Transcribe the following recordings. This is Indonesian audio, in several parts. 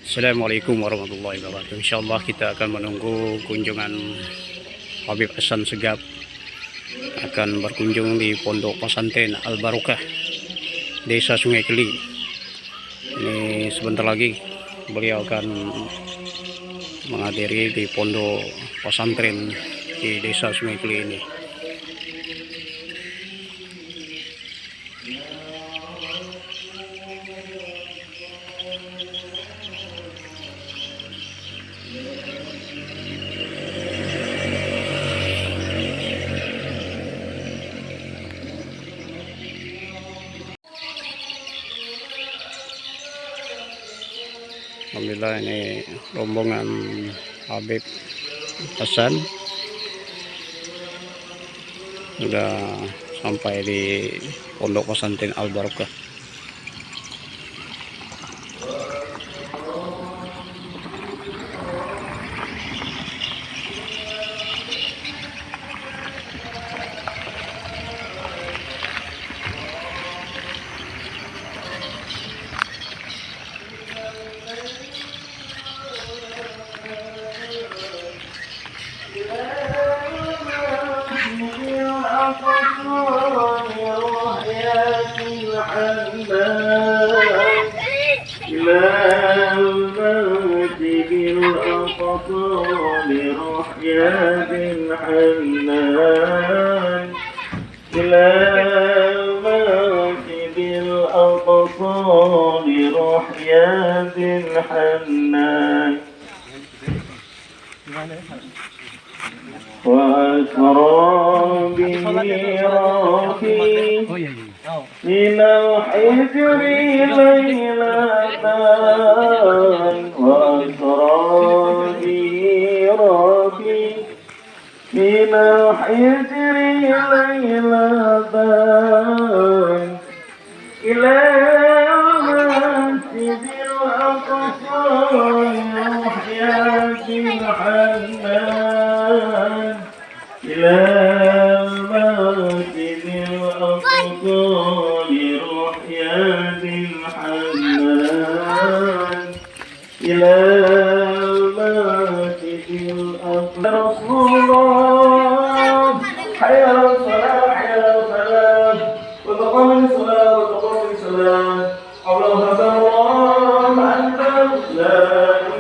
Assalamualaikum warahmatullahi wabarakatuh. Insyaallah kita akan menunggu kunjungan Habib Hasan Segaf akan berkunjung di Pondok Pesantren Al Barokah, Desa Sungai Keli. Ini sebentar lagi beliau akan menghadiri di Pondok Pesantren di Desa Sungai Keli ini. Alhamdulillah, ini rombongan Habib Hasan sudah sampai di Pondok Pesantren Al Barokah. وأسرى به ربي من الحجر ليلتان وأسرى به ربي من الحجر ليلتان إلى مسجد الأقصى يحيى الحنان إلى المسجد الأقصى لرحية الحنان إلى المسجد الأقصى رسول الله حي على الصلاة حي على الصلاة وتقام الصلاة وتقام الصلاة الله أكبر الله أكبر لا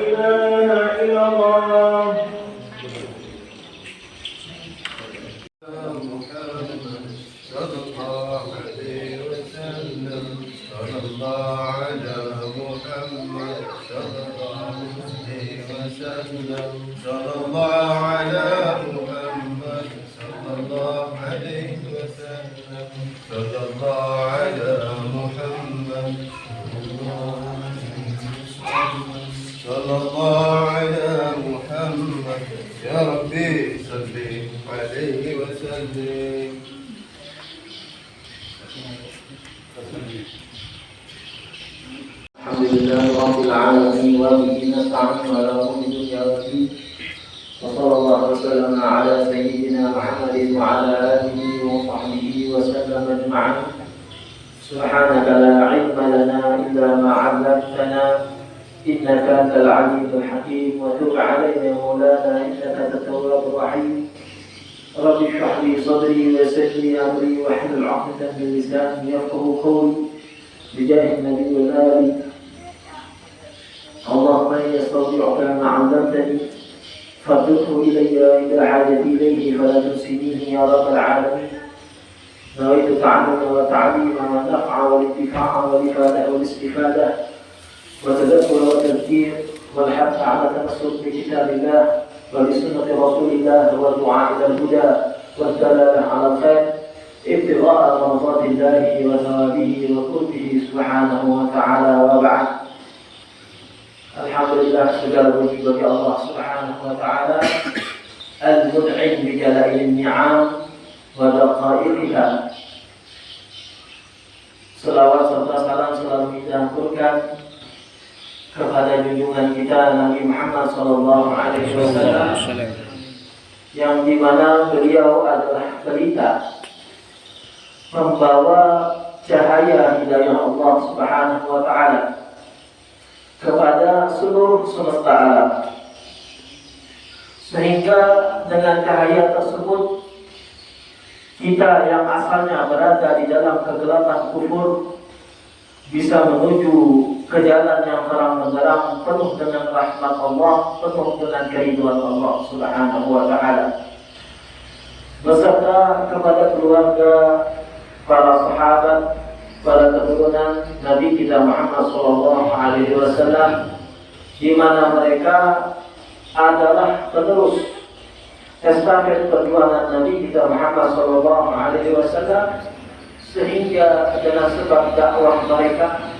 إله إلا الله يا ربي صل عليه وسلم. الحمد لله رب العالمين وبه نستعين على امور الدنيا والدين وصلى الله وسلم على سيدنا محمد وعلى اله وصحبه وسلم اجمعين. سبحانك لا علم لنا الا ما علمتنا إنك أنت العليم الحكيم وتب علينا يا مولانا إنك أنت التواب الرحيم. رب اشرح لي صدري ويسر لي أمري واحلل عقدة من لساني يفقهوا قولي بجاه النبي والآل. اللهم إني أستودعك ما علمتني فردته إلي إذا حاجتي إليه فلا تنسنيه يا رب العالمين. نويت التعلم والتعليم والنفع والانتفاع والإفادة والاستفادة وتذكر والتذكير والحث على التمسك بكتاب الله وبسنة رسول الله والدعاء إلى الهدى والدلالة على الخير ابتغاء مرضات الله وثوابه وقربه سبحانه وتعالى. وبعد. الحمد لله segala puji bagi Allah Subhanahu wa taala al-mun'im bi jala'il ni'am wa daqa'iqiha. Selawat serta salam selalu kita haturkan kepada junjungan kita Nabi Muhammad sallallahu alaihi wasallam yang dimana beliau adalah pelita membawa cahaya hidayah Allah Subhanahu wa taala kepada seluruh semesta alam. Sehingga dengan cahaya tersebut, kita yang asalnya berada di dalam kegelapan kufur bisa menuju ke jalan yang terang benderang, penuh dengan rahmat Allah, penuh dengan keriduan Allah Subhanahu wa Ta'ala. Beserta kepada keluarga, para sahabat, para keturunan Nabi kita Muhammad SAW, di mana mereka adalah penerus estafet perjuangan Nabi kita Muhammad SAW, sehingga dengan sebab dakwah mereka,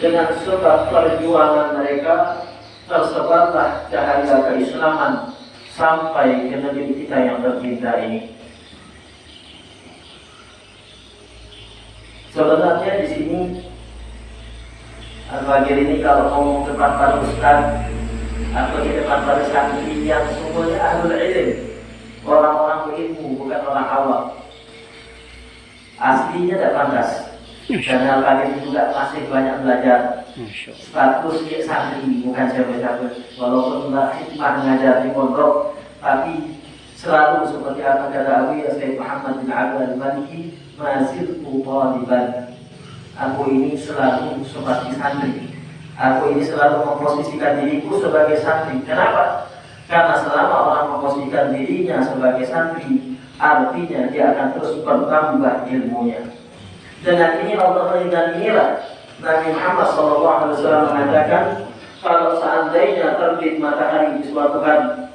dengan sebab perjuangan mereka, tersebarlah cahaya keislaman sampai ke negeri kita yang tercinta ini. Sebenarnya di sini Al-Fakir ini kalau ngomong depan para ustaz atau di depan para santri yang semuanya ahlul ilm, orang-orang berilmu, bukan orang awam, aslinya tidak pantas. Karena Al-Fakir juga masih banyak belajar. Status dia santri, bukan siapa-siapa. Walaupun khidmah mengajar di pondok, tapi selalu seperti apa kata Abu Sayyid Muhammad bin Abdul Al-Maliki, maziltu thaliban. Aku ini selalu seperti santri. Aku ini selalu memposisikan diriku sebagai santri. Kenapa? Karena selama orang memposisikan dirinya sebagai santri, artinya dia akan terus bertambah ilmunya. Dengan ini inilah Nabi Muhammad SAW mengatakan, kalau seandainya terbit matahari di suatu hari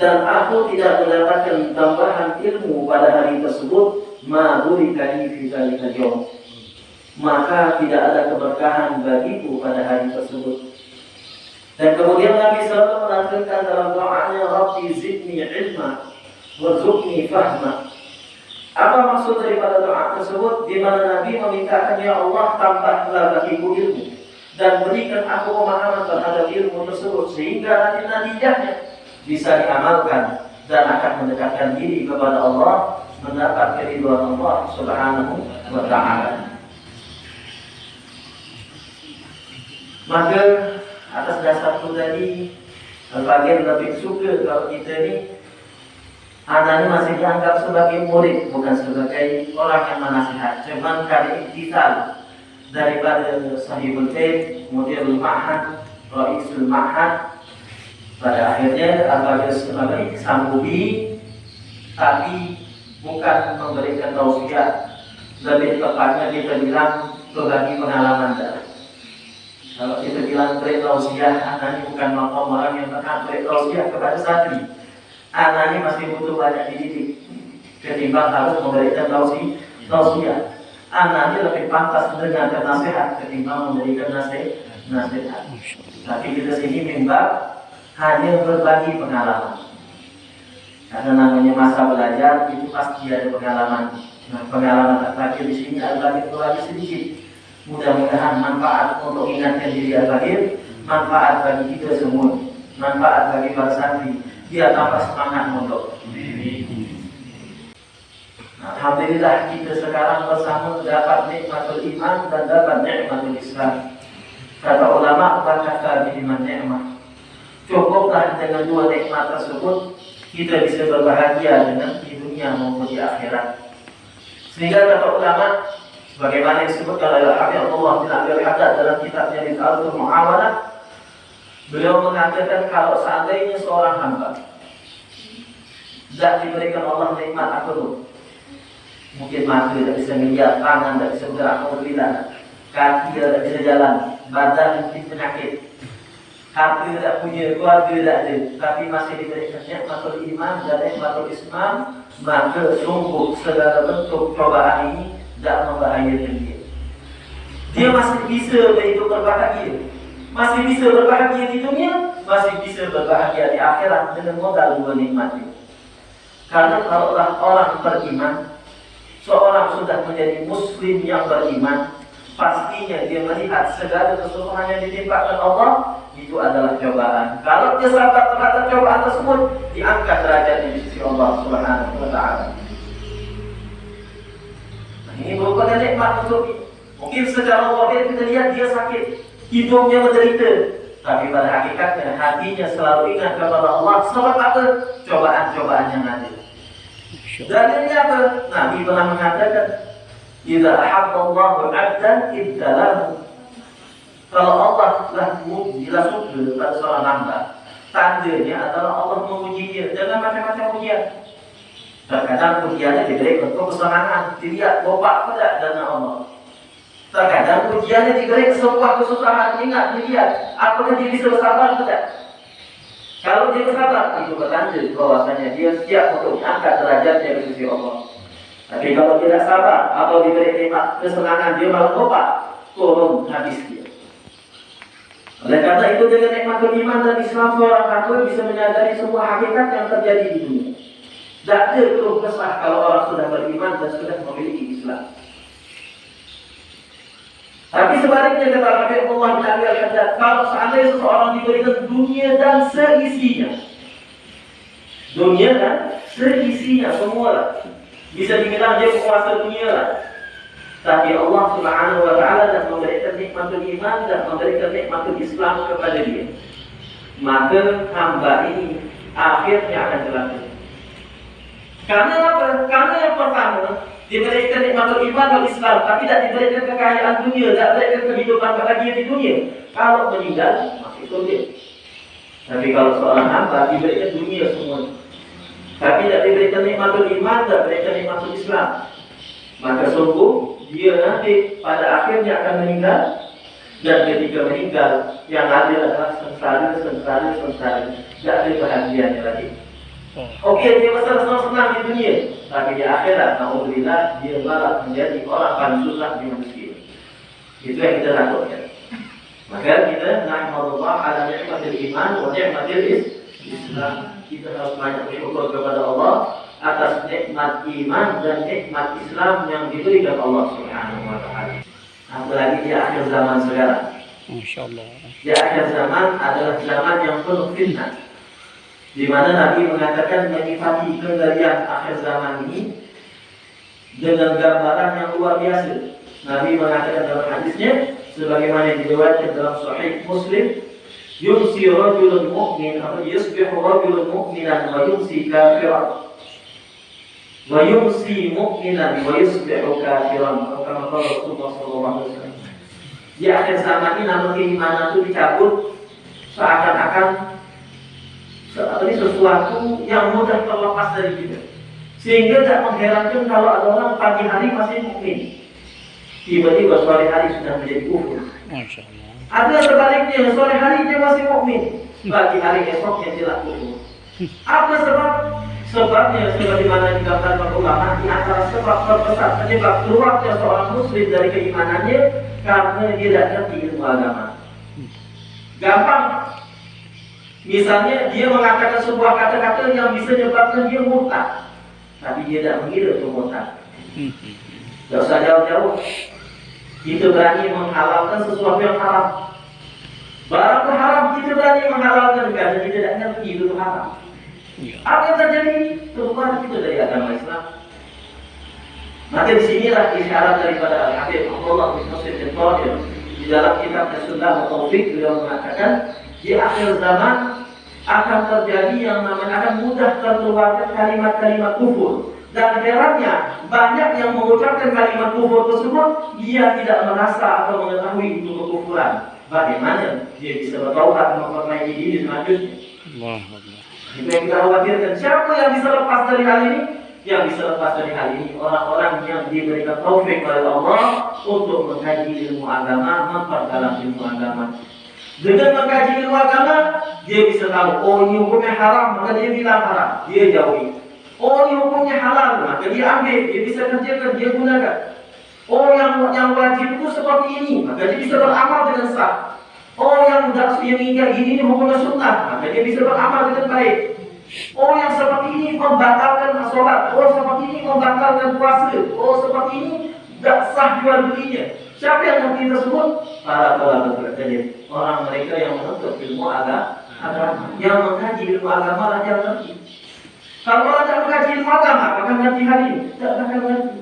dan aku tidak mendapatkan tambahan ilmu pada hari tersebut, ma burikani fi dzalika yaum, maka tidak ada keberkahan bagiku pada hari tersebut. Dan kemudian Nabi selalu melantunkan dalam doanya, Rabbi zidni ilma warzuqni fahma. Apa maksud daripada doa tersebut? Di mana Nabi memintakan, ya Allah, tambahlah bagiku ilmu dan berikan aku pemahaman terhadap ilmu tersebut, sehingga nanti natijahnya bisa diamalkan dan akan mendekatkan diri kepada Allah, mendapat keridhaan Allah Subhanahu wa Ta'ala. Maka atas dasar itu tadi, Al-Fakir lebih suka kalau kita ini anaknya masih dianggap sebagai murid, bukan sebagai orang yang menasihat. Cuman kali iktisal daripada Sahibul Faid, Mudirul Ma'had, Ra'isul Ma'had, pada akhirnya Al-Fakir sebagai sanggupi, tapi bukan memberikan tausiah. Lebih tepatnya kita bilang berbagi pengalaman. Kalau kita bilang beri tausiah, anaknya bukan makom orang yang pernah beri tausiah kepada santri. Anak ini masih butuh banyak dididik ketimbang harus memberikan tausiah. Anak ini lebih pantas mendengarkan nasihat ketimbang memberikan nasihat. Tapi kita sini mimbar hanya berbagi pengalaman. Karena namanya masa belajar itu pasti ada pengalaman. Nah, pengalaman Al-Fakir di sini Al-Fakir berbagi sedikit. Mudah-mudahan manfaat untuk ingatkan diri Al-Fakir, manfaat bagi kita semua, manfaat bagi para santri. Dia tambah semangat mondok. Alhamdulillah kita sekarang bersama dapat nikmatul iman dan dapat nikmatul Islam. Kata ulama, berkata di iman nikmat. Cukuplah dengan dua nikmat tersebut, kita bisa berbahagia dengan di dunia maupun di akhirat. Sehingga kata ulama, sebagaimana disebutkan oleh Habib Allah bin Abdul Haddad dalam kitabnya Rizalatul Mu'awalah, beliau mengatakan kalau seandainya seorang hamba tidak diberikan Allah nikmat akhirat, mungkin mati tidak bisa melihat, tangan tidak bisa bergerak, kaki tidak bisa jalan, badan mungkin penyakit, hati tidak punya, keluarga tidak ada, tapi masih diberikan nikmatul iman dan nikmatul Islam, maka sungguh segala bentuk cobaan ini tidak membahayakan dia. Dia masih bisa begitu berbahagia. Masih bisa berbahagia di dunia, masih bisa berbahagia di akhirat dengan modal dua nikmat ini. Karena kalaulah orang beriman, seorang sudah menjadi muslim yang beriman, pastinya dia melihat segala keseluruhan yang ditimpakan Allah itu adalah cobaan. Kalau dia sabar terhadap cobaan tersebut, diangkat derajatnya di sisi Allah Subhanahu wa Ta'ala. Nah, ini merupakan nikmat untuk mungkin secara wahid kita lihat dia sakit, hidungnya menderita, Tapi pada hakikatnya hatinya selalu ingat kepada Allah. Sebab apa? Cobaan-cobaan yang ada. Dalilnya apa? Nabi pernah mengatakan, "Idza ahabba Allahu 'abdan ibtalahu." Kalau Allah telah suka pada seorang hamba, tandanya adalah Allah menguji dia dengan macam-macam ujian. Terkadang ujiannya diberi bentuk kesenangan, dilihat bapak pada dana Allah. Terkadang ujiannya diberi sebuah kesusahan, ingat dilihat apakah dia bisa bersabar tidak. Kalau dia bersabar, itu bertanda bahwasanya dia siap untuk diangkat derajatnya di sisi Allah. Tapi kalau tidak sabar atau diberi nikmat kesenangan, dia malah lupa, turun habis dia. Oleh karena itu dengan nikmatul iman dan Islam, seorang hamba bisa menyadari semua hakikat yang terjadi di dunia. Tidak ada keluh kesah kalau orang sudah beriman dan sudah memiliki Islam. Tapi sebaliknya kata Nabi Allah Al-Haddad, kalau seandainya seseorang diberikan dunia dan seisinya, dunia dan seisinya semua lah, bisa dibilang dia penguasa dunia lah. Tapi Allah Subhanahu wa Ta'ala dan memberikan nikmatul iman dan memberikan nikmatul Islam kepada dia, maka hamba ini akhirnya akan celaka. Karena apa? Karena yang pertama diberikan nikmatul iman dan Islam, tapi tidak diberikan kekayaan dunia, tidak diberikan kehidupan bahagia di dunia. Kalau meninggal masih surga. Tapi kalau seorang hamba diberikan dunia semua, tapi tidak diberikan nikmatul iman, tidak diberikan nikmatul Islam, maka sungguh dia nanti pada akhirnya akan meninggal. Dan ketika meninggal, yang ada adalah sengsara. Tidak ada bahagianya lagi. Oke, dia besar senang-senang di dunia, tapi di akhirat, alhamdulillah, dia malah menjadi orang paling susah di manusia. Itu yang kita takutkan. Maka kita nahmadullah ala ni'matil iman wa ni'matil Islam. Kita harus banyak bersyukur kepada Allah atas nikmat iman dan nikmat Islam yang diberikan Allah Subhanahu wa Ta'ala. Apalagi di akhir zaman sekarang. Insyaallah. Di akhir zaman adalah zaman yang penuh fitnah, di mana Nabi mengatakan menyifati kejadian akhir zaman ini dengan gambaran yang luar biasa. Nabi mengatakan dalam hadisnya, sebagaimana yang diriwayatkan dalam Sahih Muslim, yumsi rajulun mu'min atau yusbihu rajulun mu'minan wa yumsi kafiran, wa yumsi mu'minan wa yusbihu kafiran. Kama qala Rasulullah sallallahu alaihi wasallam. Di akhir zaman ini namun keimanan itu dicabut seakan-akan ini sesuatu yang mudah terlepas dari kita, sehingga tidak mengherankan kalau ada orang pagi hari masih mukmin, tiba-tiba sore hari sudah menjadi kufur. Ada sebaliknya, sore hari dia masih mukmin, pagi hari esoknya dia kufur. Apa sebab? Sebabnya sebagaimana digambarkan ulama, di antara sebab terbesar penyebab keluarnya seorang muslim dari keimanannya karena dia tidak ngerti ilmu agama. Gampang. Misalnya dia mengatakan sebuah kata-kata yang bisa menyebabkan dia murtad, tapi dia tidak mengira itu murtad. Tidak usah jauh-jauh, kita berani menghalalkan sesuatu yang haram. Barang haram kita berani menghalalkan karena kita tidak ngerti itu haram. Apa yang terjadi? Keluar kita dari agama Islam. Maka disinilah isyarat daripada Al-Habib Abdullah bin Nasir al-Qadir di dalam kitabnya Sunnah Taufik, beliau mengatakan di akhir zaman akan terjadi yang namanya akan mudah terkeluarkan kalimat-kalimat kufur. Dan herannya banyak yang mengucapkan kalimat kufur tersebut dia tidak merasa atau mengetahui itu kekufuran. Bagaimana dia bisa bertaubat memperbaiki diri selanjutnya? Itu yang kita khawatirkan. Siapa yang bisa lepas dari hal ini? Yang bisa lepas dari hal ini orang-orang yang diberikan taufik oleh Allah untuk mengkaji ilmu agama, memperdalam ilmu agama. Dengan mengkaji ilmu agama, dia bisa tahu, oh ini hukumnya haram, maka dia bilang haram, dia jauhi. Oh ini hukumnya halal, maka dia ambil, dia bisa kerjakan, dia gunakan. Oh yang wajib itu seperti ini, maka dia bisa beramal dengan sah. Oh yang kayak gini hukumnya sunnah, maka dia bisa beramal dengan baik. Oh yang seperti ini membatalkan sholat, oh seperti ini membatalkan puasa, oh seperti ini tidak sah jual belinya. Siapa yang ngerti tersebut? Para talabatul ilm, orang mereka yang menuntut ilmu agama, yang mengkaji ilmu agama lah yang ngerti. Kalau orang tidak mengkaji ilmu agama, akan ngerti hal ini? Tidak akan ngerti.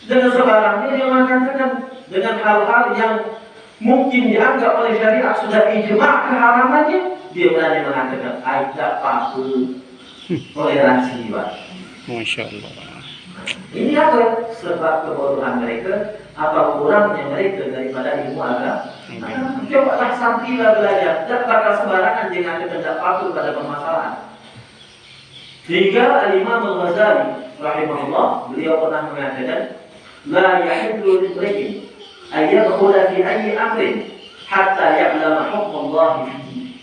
Dengan sebarangnya dia mengatakan dengan hal-hal yang mungkin dianggap oleh syariat sudah ijma' keharamannya, dia berani mengatakan tidak apa-apa, toleransi, Pak. Masya Allah. Ini apa? Sebab kebodohan mereka, apa kurangnya mereka daripada ilmu agama. Cobalah sampailah belajar, tidak bakal sembarangan dengan tidak patuh pada permasalahan. Hingga Al-Imam Al-Ghazali rahimahullah, beliau pernah mengatakan, la yahillu lil-rajul ay yadkhula fi ayyi amrin hatta ya'lama hukm Allah fihi.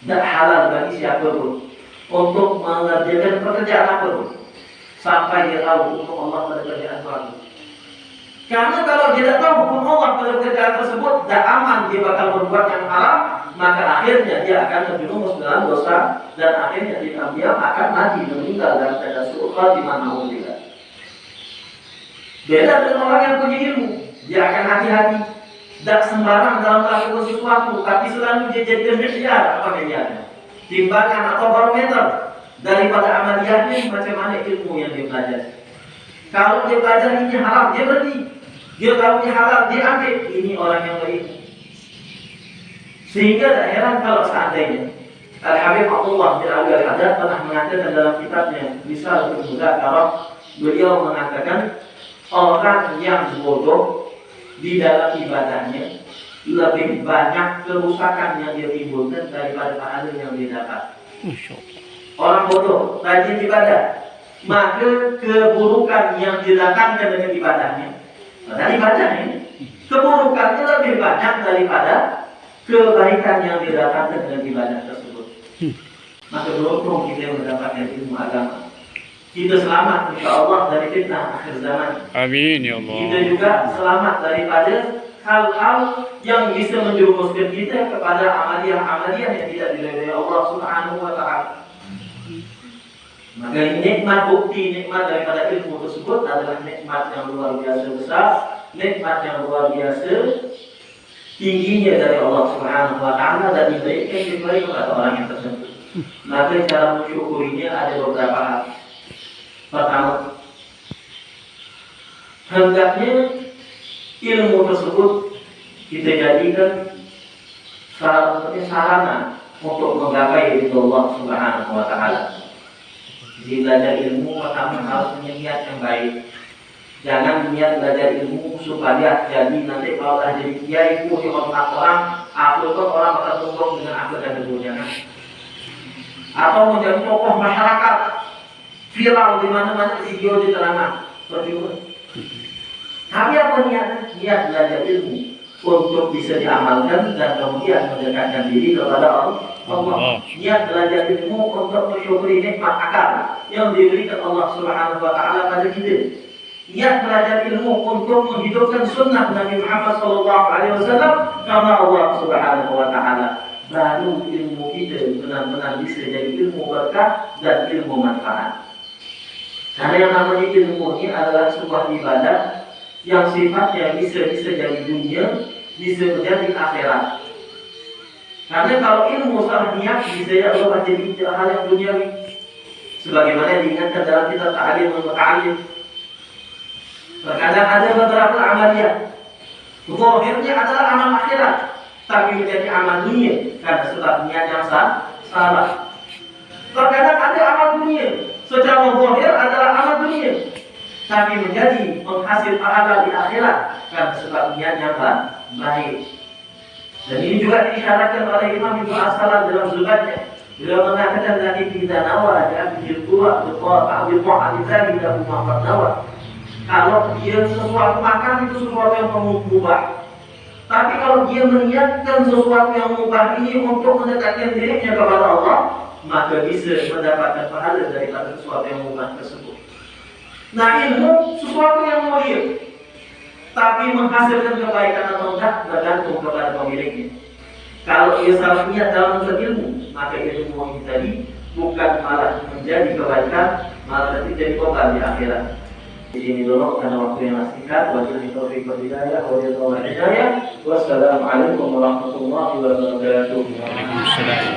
Tidak halal bagi siapapun untuk mengerjakan pekerjaan apapun sampai dia tahu hukum Allah pada pekerjaan tersebut. Karena kalau dia tidak tahu hukum Allah pada pekerjaan tersebut, tidak aman, dia bakal berbuat yang haram, maka akhirnya dia akan terjerumus dalam dosa dan akhirnya dia akan mati meninggal dalam keadaan su'ul khatimah na'udzubillah. Beda dengan orang yang punya ilmu, dia akan hati-hati, tidak sembarang dalam melakukan sesuatu, tapi selalu dia jadikan media apa medianya, timbangan atau barometer daripada amaliyahnya macam mana ilmu yang dia pelajari. Kalau dia belajar ini haram, dia berhenti. Dia tahu ini halal, dia ambil. Ini orang yang baik. Sehingga tak heran kalau seandainya Al-Habib Abdullah bin Abi Al-Haddad pernah mengatakan dalam kitabnya Risalatul Mudzakarah, beliau mengatakan orang yang bodoh di dalam ibadahnya lebih banyak kerusakan yang dia timbulkan daripada pahala yang dia dapat. Orang bodoh rajin ibadah, maka keburukan yang didatangkan dengan ibadahnya, dari ibadahnya, keburukannya lebih banyak daripada kebaikan yang didatangkan dengan ibadah tersebut. Maka beruntung kita mendapatkan ilmu agama. Kita selamat insya Allah dari fitnah akhir zaman. Amin ya Allah. Kita juga selamat daripada hal-hal yang bisa menjerumuskan kita kepada amaliyah-amaliyah yang tidak diridhai Allah Subhanahu wa taala. Maka ini nikmat, bukti nikmat daripada ilmu tersebut adalah nikmat yang luar biasa besar, nikmat yang luar biasa tingginya dari Allah Subhanahu wa taala dan diberikan kepada orang yang tersebut. Maka cara mensyukurinya ada beberapa hal. Pertama, hendaknya ilmu tersebut kita jadikan sarana untuk menggapai ridho Allah Subhanahu wa taala. Jadi belajar ilmu pertama harus punya niat yang baik. Jangan niat belajar ilmu supaya jadi nanti kalau dah jadi kiai itu dihormat orang, aku itu orang bakal tunduk dengan aku dan kemudian. Atau menjadi tokoh masyarakat viral di mana-mana video diterangkan seperti itu. Tapi apa niatnya? Niat belajar ilmu untuk bisa diamalkan dan kemudian mendekatkan diri kepada Allah. Niat belajar ilmu untuk mensyukuri nikmat akal yang diberikan Allah Subhanahu wa taala pada kita. Niat belajar ilmu untuk menghidupkan sunnah Nabi Muhammad SAW karena Allah Subhanahu wa taala. Baru ilmu kita benar-benar bisa jadi ilmu berkah dan ilmu manfaat. Karena yang namanya ilmu ini adalah sebuah ibadah yang sifatnya bisa jadi dunia, bisa menjadi akhirat. Karena kalau ilmu salah niat bisa ya Allah jadi hal yang duniawi. Sebagaimana diingatkan dalam kitab Ta'lim wa Muta'allim. Terkadang ada beberapa amaliyah, zahirnya adalah amal akhirat, tapi menjadi amal dunia karena sebab niat yang salah. Terkadang ada amal dunia, secara zahir adalah amal dunia, tapi menjadi penghasil pahala di akhirat karena sebab niat yang baik. Dan ini juga diisyaratkan oleh Imam Ibnu As-Salam dalam zubatnya. Beliau mengatakan nanti kita nawa dan berdoa berdoa al-Qur'an tidak mengapa nawa. Kalau dia sesuatu makan itu sesuatu yang mubah. Tapi kalau dia meniatkan sesuatu yang mubah ini untuk mendekatkan dirinya kepada Allah, maka bisa mendapatkan pahala daripada sesuatu yang mubah tersebut. Nah, ilmu sesuatu yang mulia, tapi menghasilkan kebaikan atau tidak bergantung kepada pemiliknya. Kalau ia salah niat dalam berilmu, maka ilmu ini tadi bukan malah menjadi kebaikan, malah nanti jadi korban di akhirat. Di sini dulu karena waktu yang singkat. Wabillahi taufiq wal hidayah. Wassalamualaikum warahmatullahi wabarakatuh. Waalaikumsalam.